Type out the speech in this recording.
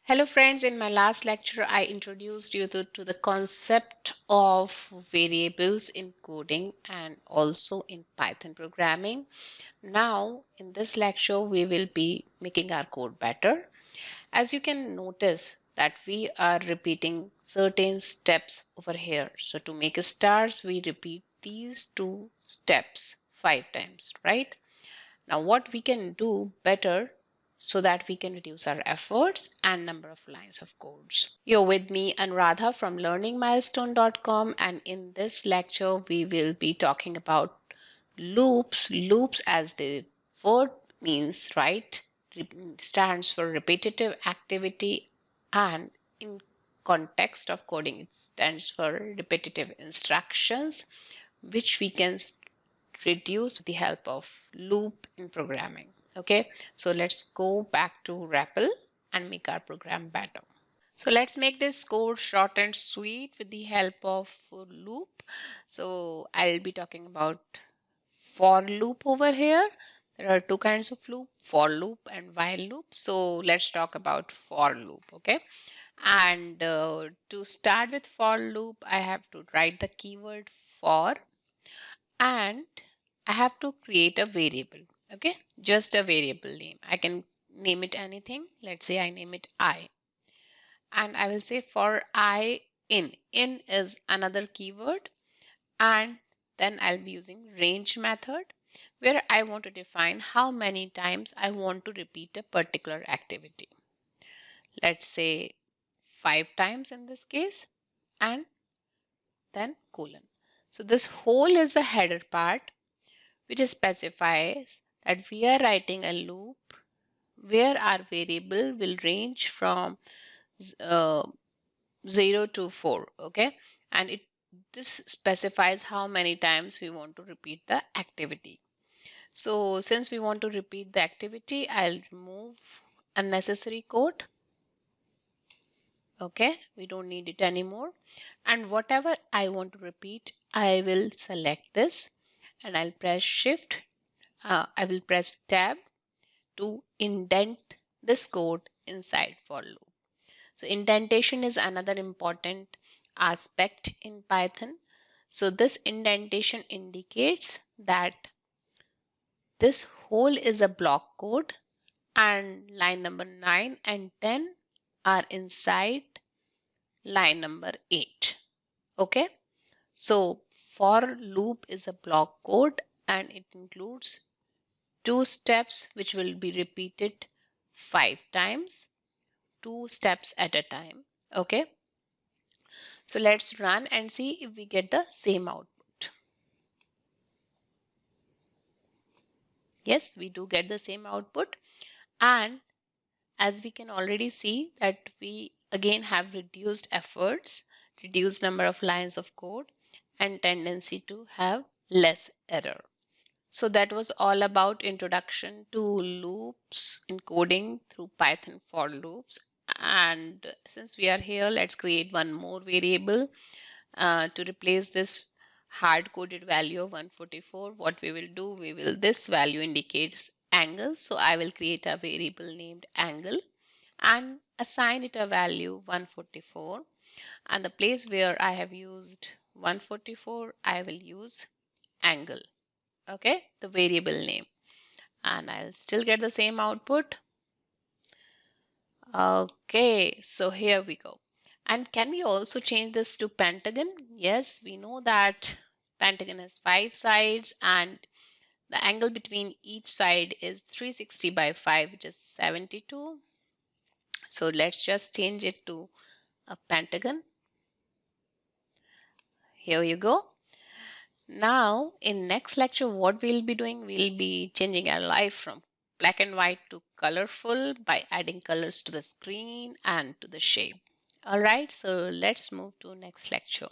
Hello friends, in my last lecture I introduced you to the concept of variables in coding and also in Python programming. Now in this lecture we will be making our code better. As you can notice that we are repeating certain steps over here. So to make stars we repeat these two steps 5 times, right? Now, what we can do better so that we can reduce our efforts and number of lines of codes. You're with me, Anuradha from learningmilestone.com, and in this lecture, we will be talking about loops. Loops, as the word means, right, stands for repetitive activity, and in context of coding, it stands for repetitive instructions, which we can reduce with the help of loop in programming. Okay, so let's go back to REPL and make our program better. So let's make this code short and sweet with the help of loop. So I'll be talking about for loop over here. There are two kinds of loop, for loop and while loop. So let's talk about for loop. Okay, and to start with for loop, I have to write the keyword for, and I have to create a variable. Okay, just a variable name. I can name it anything. Let's say I name it I, and I will say for I in. In is another keyword, and then I'll be using range method where I want to define how many times I want to repeat a particular activity. Let's say 5 times in this case, and then colon. So this whole is the header part, which specifies that we are writing a loop where our variable will range from uh, 0 to 4. Okay, and this specifies how many times we want to repeat the activity. So since we want to repeat the activity, I'll remove unnecessary code. Okay, we don't need it anymore, and whatever I want to repeat, I will select this and I'll press shift. I will press tab to indent this code inside for loop. So indentation is another important aspect in Python. So this indentation indicates that this whole is a block code and line number 9 and 10 are inside line number 8. Okay, so for loop is a block code and it includes two steps which will be repeated 5 times, 2 steps at a time. Okay, so let's run and see if we get the same output. Yes, we do get the same output, and as we can already see that we again have reduced efforts, reduced number of lines of code, and tendency to have less error. So that was all about introduction to loops in coding through Python for loops. And since we are here, let's create one more variable to replace this hard-coded value of 144. What we will do, this value indicates angle. So I will create a variable named angle and assign it a value 144. And the place where I have used 144, I will use angle. Okay, the variable name, and I'll still get the same output. Okay, so here we go. And can we also change this to pentagon? Yes, we know that pentagon has 5 sides and the angle between each side is 360 by 5, which is 72. So let's just change it to a pentagon. Here you go. Now, in next lecture, what we'll be doing, we'll be changing our life from black and white to colorful by adding colors to the screen and to the shape. All right, so let's move to next lecture.